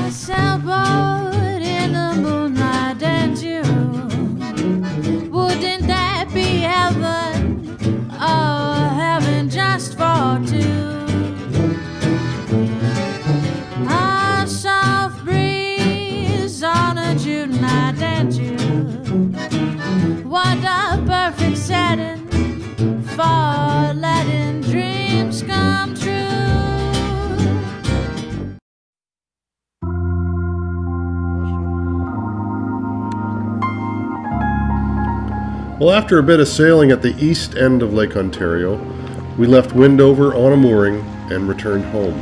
a sailboat in the moonlight and June. Wouldn't that be heaven? Oh, heaven just for two. A soft breeze on a June night and June. What a perfect setting for letting dreams come true. Well, after a bit of sailing at the east end of Lake Ontario, we left Windover on a mooring and returned home.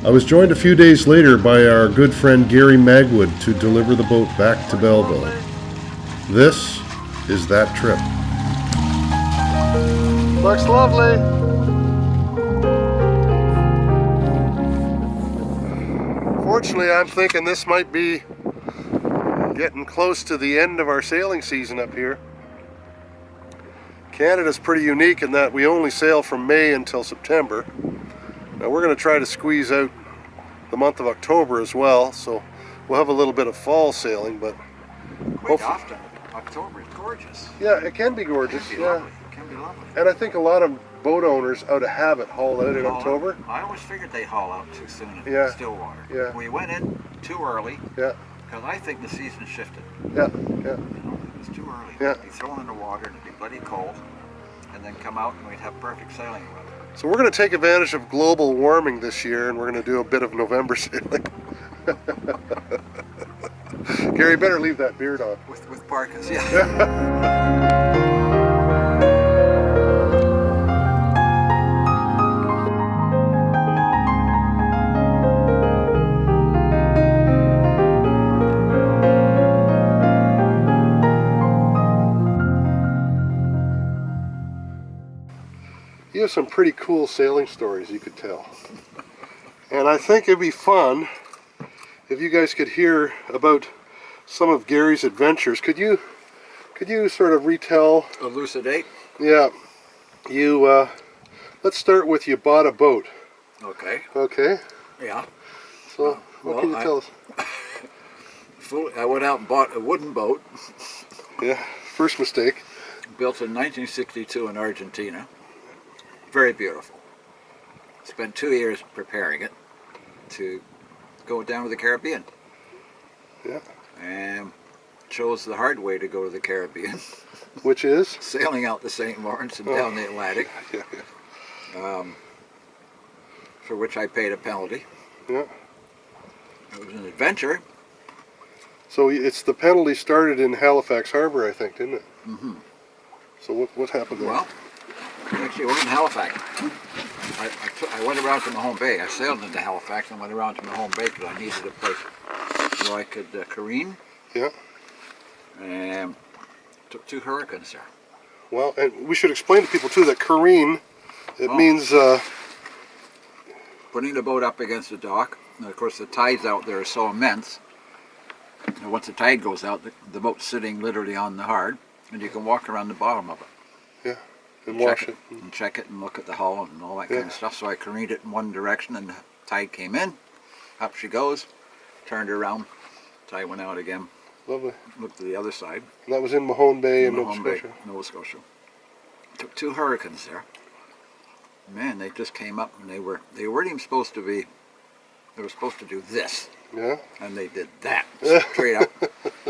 I was joined a few days later by our good friend Gary Magwood to deliver the boat back to Belleville. This is that trip. Looks lovely. Fortunately, I'm thinking this might be getting close to the end of our sailing season up here. Canada's pretty unique in that we only sail from May until September. Now we're going to try to squeeze out the month of October as well, so we'll have a little bit of fall sailing, but quite often October is gorgeous. Yeah, it can be gorgeous. It can be lovely. And I think a lot of boat owners out of habit haul out in October. I always figured they haul out too soon in Stillwater. Yeah. We went in too early. Yeah. Because I think the season shifted. Yeah. You know, it was too early. Yeah. We'd be thrown in the water and it'd be bloody cold, and then come out and we'd have perfect sailing weather. So we're going to take advantage of global warming this year, and we're going to do a bit of November sailing. Gary, better leave that beard on. With Parkins, yeah. You have some pretty cool sailing stories you could tell. And I think it'd be fun if you guys could hear about some of Gary's adventures. Could you sort of retell? Elucidate? Yeah. Let's start with you bought a boat. Okay. Okay. Yeah. So what can you tell us? I went out and bought a wooden boat. Yeah, first mistake. Built in 1962 in Argentina. Very beautiful. Spent 2 years preparing it to go down to the Caribbean. Yeah. And chose the hard way to go to the Caribbean. Which is? Sailing out the St. Lawrence and down the Atlantic. Yeah. For which I paid a penalty. Yeah. It was an adventure. So the penalty started in Halifax Harbor, I think, didn't it? Mm-hmm. So what happened there? Well, actually it wasn't Halifax. I went around to Mahone Bay. I sailed into Halifax and went around to Mahone Bay because I needed a place where I could careen. Yeah. And took 2 hurricanes there. Well, and we should explain to people too that careen, it means putting the boat up against the dock. And of course the tides out there are so immense. And once the tide goes out, the boat's sitting literally on the hard, and you can walk around the bottom of it. Yeah, and watch it. And check it and look at the hull and all that kind of stuff. So I careened it in one direction and the tide came in, up she goes, turned her around, tide went out again. Lovely. Looked to the other side. And that was in Mahone Bay in Nova Scotia. Nova Scotia. Took 2 hurricanes there. Man, they just came up and they weren't even supposed to be. They were supposed to do this. Yeah. And they did that straight up.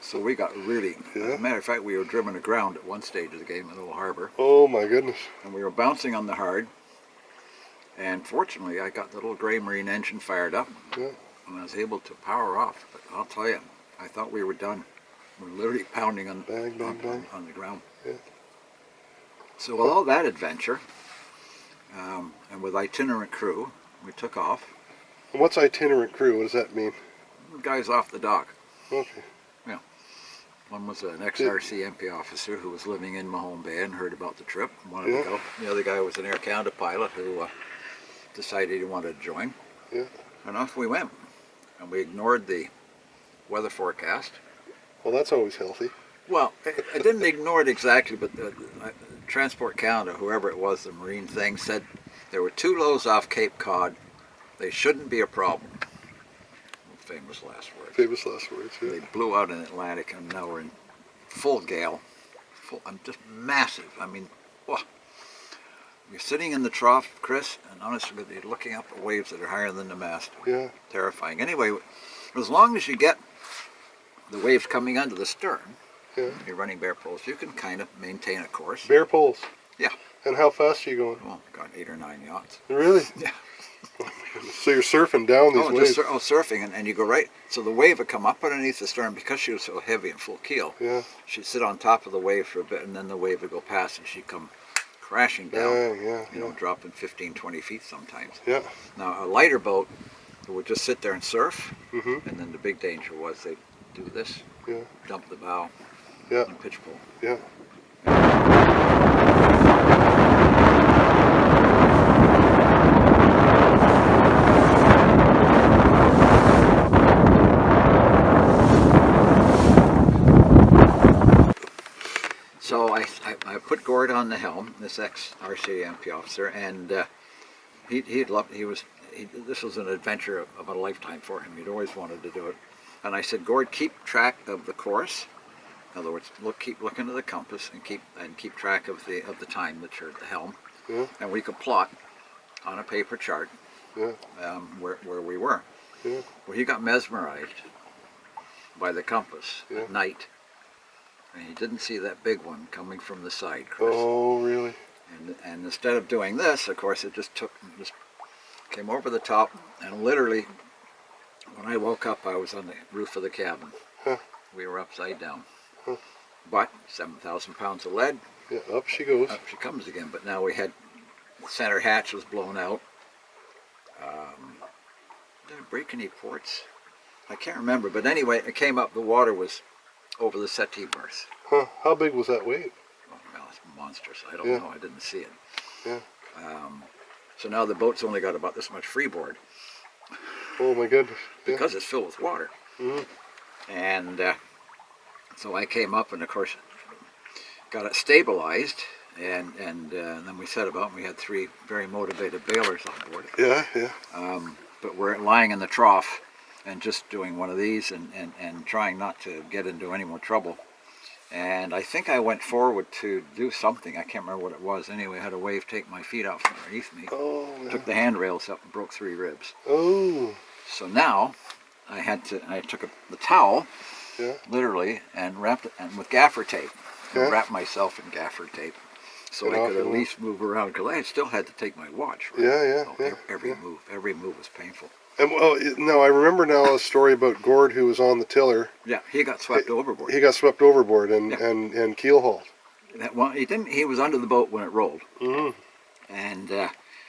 So we got really. As a matter of fact, we were driven aground at one stage of the game in Little Harbor. Oh my goodness. And we were bouncing on the hard. And fortunately, I got the little gray marine engine fired up. Yeah. And I was able to power off. But I'll tell you, I thought we were done. We were literally pounding on the ground. Yeah. So with all that adventure, and with itinerant crew, we took off. And what's itinerant crew? What does that mean? Guys off the dock. Okay. Yeah. One was an ex-RC MP officer who was living in Mahone Bay and heard about the trip and wanted to go. The other guy was an Air Canada pilot who decided he wanted to join. Yeah. And off we went. And we ignored the weather forecast. Well, that's always healthy. Well, I didn't ignore it exactly, but Transport Canada, whoever it was, the marine thing, said there were 2 lows off Cape Cod. They shouldn't be a problem. famous last words. Famous last words, yeah. They blew out in the Atlantic, and now we're in full gale. I'm just massive. I mean, oh. You're sitting in the trough, Chris, and honestly, you're looking up at waves that are higher than the mast. Yeah. Terrifying. Anyway, as long as you get the waves coming onto the stern, yeah. You're running bare poles, you can kind of maintain a course. Bare poles? Yeah. And how fast are you going? Oh, God, 8 or 9 yachts. Really? Yeah. Oh my goodness. So you're surfing down these waves? Surfing, and you go right. So the wave would come up underneath the stern because she was so heavy and full keel. Yeah. She'd sit on top of the wave for a bit, and then the wave would go past, and she'd come crashing down. Dropping 15, 20 feet sometimes. Yeah. Now, a lighter boat would just sit there and surf, mm-hmm. and then the big danger was they'd do this, dump the bow, and pitch pole. Yeah. So I put Gord on the helm, this ex-RCMP officer, and this was an adventure of a lifetime for him. He'd always wanted to do it. And I said, Gord, keep track of the course. In other words, keep looking at the compass and keep track of the time that you're at the helm. Yeah. And we could plot on a paper chart where we were. Yeah. Well, he got mesmerized by the compass at night. And he didn't see that big one coming from the side, Chris. Oh, really? And instead of doing this, of course, it just came over the top, and literally, when I woke up, I was on the roof of the cabin. Huh. We were upside down. Huh. But 7,000 pounds of lead. Yeah, up she goes. Up she comes again. But now the center hatch was blown out. Did it break any ports? I can't remember. But anyway, it came up. The water was over the settee berth. Huh? How big was that wave? Oh, well, it's monstrous. I don't know. I didn't see it. Yeah. So now the boat's only got about this much freeboard. Oh my goodness. Yeah. Because it's filled with water. Mm-hmm. And so I came up and, of course, got it stabilized. And then we set about, and we had 3 very motivated bailers on board. Yeah, yeah. But we're lying in the trough and just doing one of these and trying not to get into any more trouble. And I think I went forward to do something. I can't remember what it was. Anyway, I had a wave take my feet out from underneath me. Oh, yeah. Took the handrails up and broke 3 ribs. Oh. So now I took the towel, yeah. literally, and wrapped it with gaffer tape. Yeah. And wrapped myself in gaffer tape so I could at least move around, because I still had to take my watch. Right? Yeah, So every move was painful. And no, I remember now a story about Gord, who was on the tiller. Yeah, he got swept overboard. He got swept overboard and keel hauled. Well, he didn't. He was under the boat when it rolled. Mm-hmm. And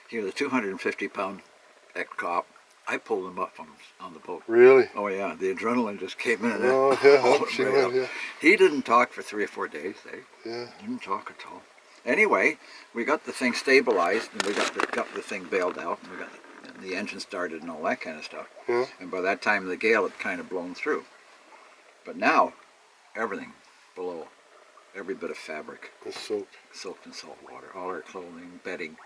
he was a 250-pound ex-cop. I pulled him up on the boat. Really? Oh yeah, the adrenaline just came in. Oh yeah, He didn't talk for 3 or 4 days. Yeah. Didn't talk at all. Anyway, we got the thing stabilized, and we got the thing bailed out, and we got the engine started and all that kind of stuff. Yeah. And by that time, the gale had kind of blown through. But now, everything below, every bit of fabric, is soaked in salt water. All our clothing, bedding,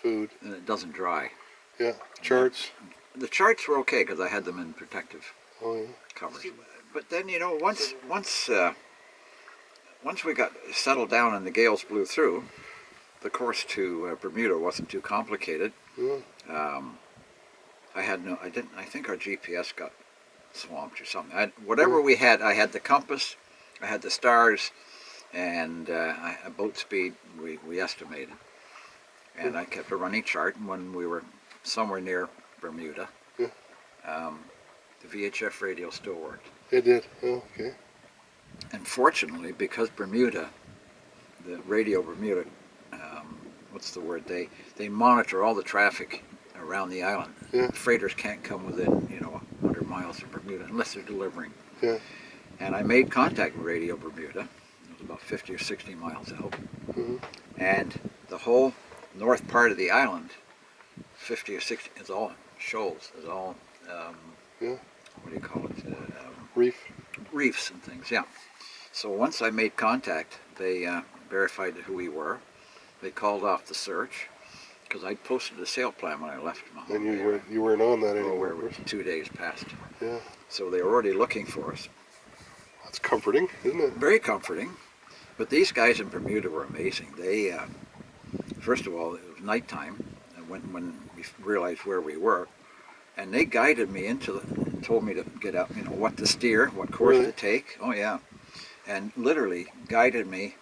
food, and it doesn't dry. Yeah. Charts. The charts were okay because I had them in protective covers. But then, once we got settled down and the gales blew through, the course to Bermuda wasn't too complicated. Yeah. I think our GPS got swamped or something. Whatever we had, I had the compass, I had the stars, and a boat speed we estimated. And I kept a running chart, and when we were somewhere near Bermuda, the VHF radio still worked. It did. Oh, okay. And fortunately, because Bermuda, the radio Bermuda, they monitor all the traffic around the island. Yeah. Freighters can't come within 100 miles of Bermuda unless they're delivering. Yeah. And I made contact with Radio Bermuda. It was about 50 or 60 miles out. Mm-hmm. And the whole north part of the island, 50 or 60, is all shoals. Is all what do you call it? Reefs and things. Yeah. So once I made contact, they verified who we were. They called off the search, because I posted a sail plan when I left them. And you weren't on that anymore. We're 2 days past. Yeah. So they were already looking for us. That's comforting, isn't it? Very comforting. But these guys in Bermuda were amazing. They, first of all, it was nighttime when we realized where we were, and they guided me told me to get out, what to steer, what course to take. Oh yeah, and literally guided me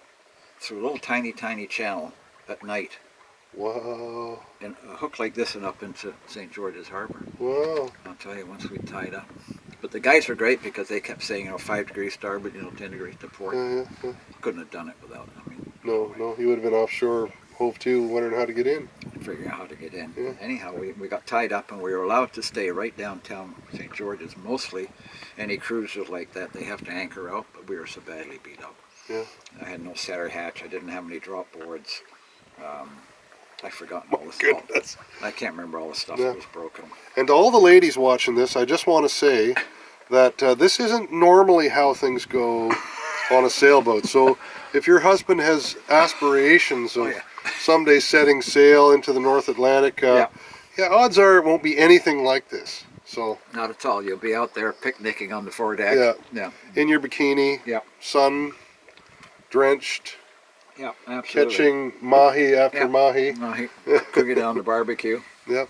through a little tiny channel at night. Wow. And a hook like this and up into St. George's Harbor. Wow. I'll tell you, once we tied up. But the guys were great because they kept saying, 5 degrees starboard, 10 degrees to port. Yeah. Couldn't have done it without it. No, he would have been offshore, hove to, wondering how to get in. Figuring out how to get in. Yeah. Anyhow, we got tied up and we were allowed to stay right downtown St. George's. Mostly, any cruisers like that, they have to anchor out, but we were so badly beat up. Yeah. I had no center hatch. I didn't have any drop boards. I've forgotten all the Goodness. stuff. I can't remember all the stuff that was broken. And to all the ladies watching this, I just want to say that this isn't normally how things go on a sailboat. So if your husband has aspirations of someday setting sail into the North Atlantic, odds are it won't be anything like this. So not at all. You'll be out there picnicking on the foredeck. Yeah. In your bikini. Yeah. Sun drenched. Yeah, absolutely. Catching mahi after mahi. Cooking down the barbecue. Yep.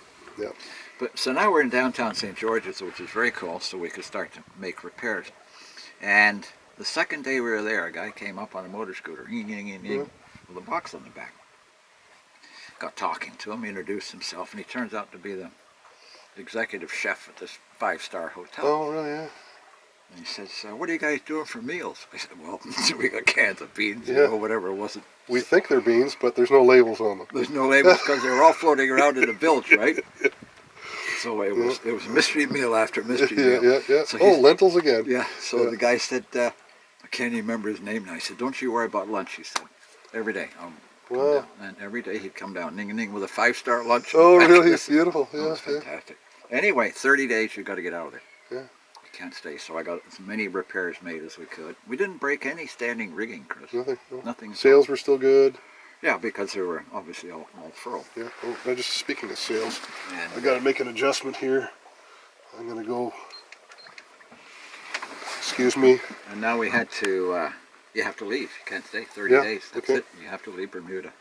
But so now we're in downtown St. George's, which is very cool, so we could start to make repairs. And the second day we were there, a guy came up on a motor scooter, with a box on the back. Got talking to him, introduced himself, and he turns out to be the executive chef at this 5-star hotel. Oh, really? Yeah. And he says, what are you guys doing for meals? I said, well, we got cans of beans, whatever it was. We think they're beans, but there's no labels on them. There's no labels because they were all floating around in a bilge, right? So it was mystery meal after mystery meal. Yeah. So lentils again. Yeah, so the guy said, I can't even remember his name now. I said, don't you worry about lunch, he said. Every day. Wow. And every day he'd come down, ning with a 5-star lunch. Oh, really? It's beautiful. Yeah, it was fantastic. Anyway, 30 days, you've got to get out of there. Yeah. You can't stay. So I got as many repairs made as we could. We didn't break any standing rigging, Chris. Nothing. No. Nothing. Sails were still good. Yeah, because they were obviously all furled. Yeah. Oh, just speaking of sails, And I got to make an adjustment here. I'm going to go. Excuse me. And now we had to. You have to leave. You can't stay 30 days. That's it. You have to leave Bermuda.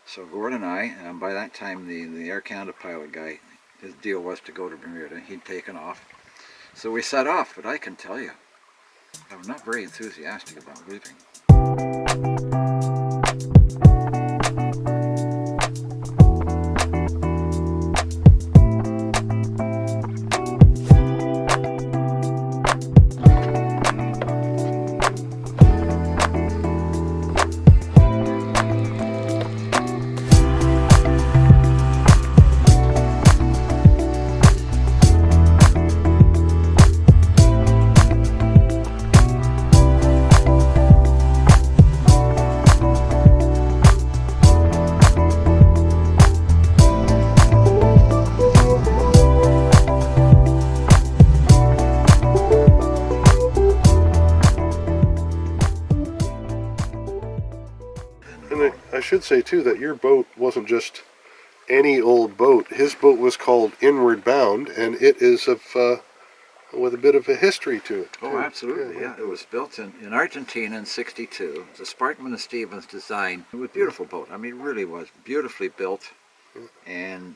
So Gord and I, by that time the Air Canada pilot guy, his deal was to go to Bermuda. He'd taken off. So we set off, but I can tell you, I'm not very enthusiastic about leaving. I should say too that your boat wasn't just any old boat. His boat was called Inward Bound, and it is with a bit of a history to it. Oh, absolutely, yeah. It was built in Argentina in '62. It was a Sparkman Stephens design. It was a beautiful boat. I mean, it really was beautifully built, and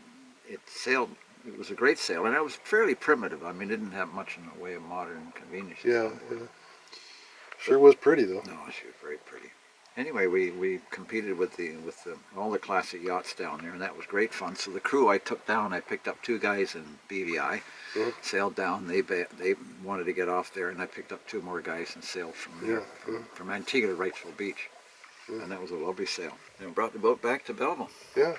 it sailed. It was a great sail, and it was fairly primitive. I mean, it didn't have much in the way of modern conveniences. Yeah. Sure was pretty though. No, she was very pretty. Anyway, we competed with all the classic yachts down there, and that was great fun. So the crew I took down, I picked up 2 guys in BVI, sailed down. They wanted to get off there, and I picked up 2 more guys and sailed from there, from Antigua to Wrightsville Beach, and that was a lovely sail. And brought the boat back to Belleville. Yeah.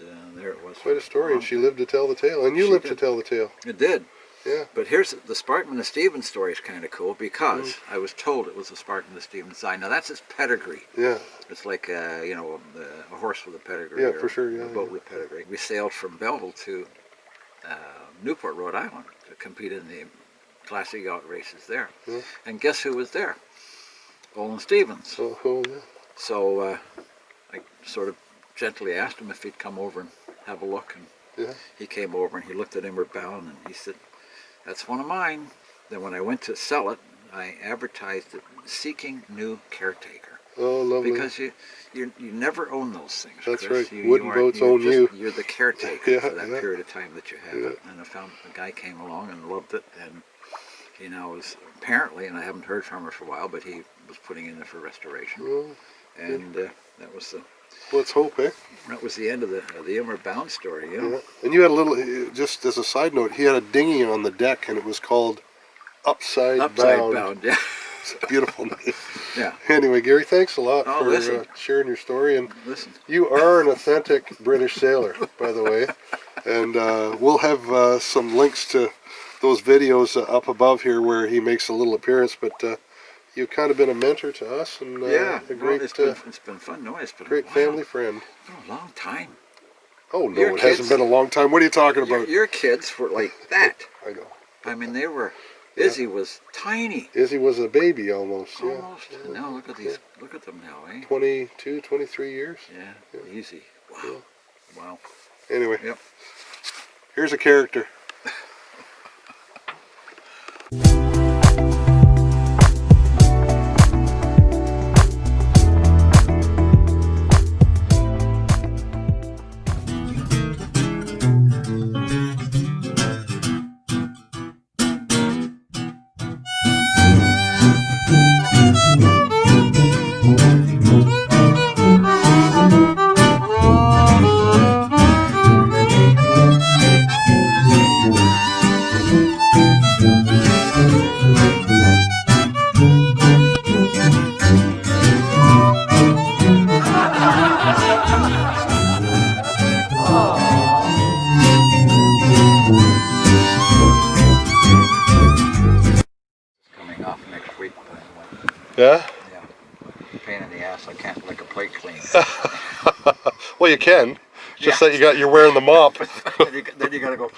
And there it was. Quite a story, and she lived to tell the tale, and you lived to tell the tale. It did. Yeah. But here's the Sparkman Stephens story is kind of cool because I was told it was a Sparkman Stephens design. Now that's its pedigree. Yeah. It's like a horse with a pedigree. Yeah, for sure. Yeah. A boat with pedigree. We sailed from Belleville to Newport, Rhode Island, to compete in the classic yacht races there. Yeah. And guess who was there? Olin Stephens. Oh, yeah. So I sort of gently asked him if he'd come over and have a look, and Yeah. he came over and he looked at Inward Bound and he said, "That's one of mine." Then when I went to sell it, I advertised it, seeking new caretaker. Oh, lovely. Because you never own those things. That's Chris. right. Wooden boats own just, you. You're the caretaker Yeah, for that yeah. period of time that you have Yeah. it. And I found a guy came along and loved it, and he now is apparently, and I haven't heard from him for a while, but he was putting in it for restoration. Oh, And that was the let's hope, eh? that was the end of the Inward Bound story. You know? Yeah. And you had a little, just as a side note, he had a dinghy on the deck, and it was called Upside Bound. Yeah. It's a beautiful name. Yeah. Anyway, Gary, thanks a lot Oh, for listen. sharing your story. And Listen. you are an authentic British sailor, by the way. And we'll have some links to those videos up above here where he makes a little appearance. But you've kind of been a mentor to us, and Yeah. a great, it's been fun. No, it's been great wow, family friend. it's been a long time. Oh no, Your it kids- hasn't been a long time. What are you talking about? Your kids were like that. I know. I mean, they were. Izzy was tiny. Izzy was a baby almost. Yeah. Almost. And now look at these. Look at them now, eh? 22, 23 years. Yeah. Easy. Wow. Wow. Anyway, Yep. here's a character. Coming off next week. By the way. Yeah? Yeah. Pain in the ass. I can't lick a plate clean. Well, you can. Just Yeah. that you're wearing the mop. Then you gotta go.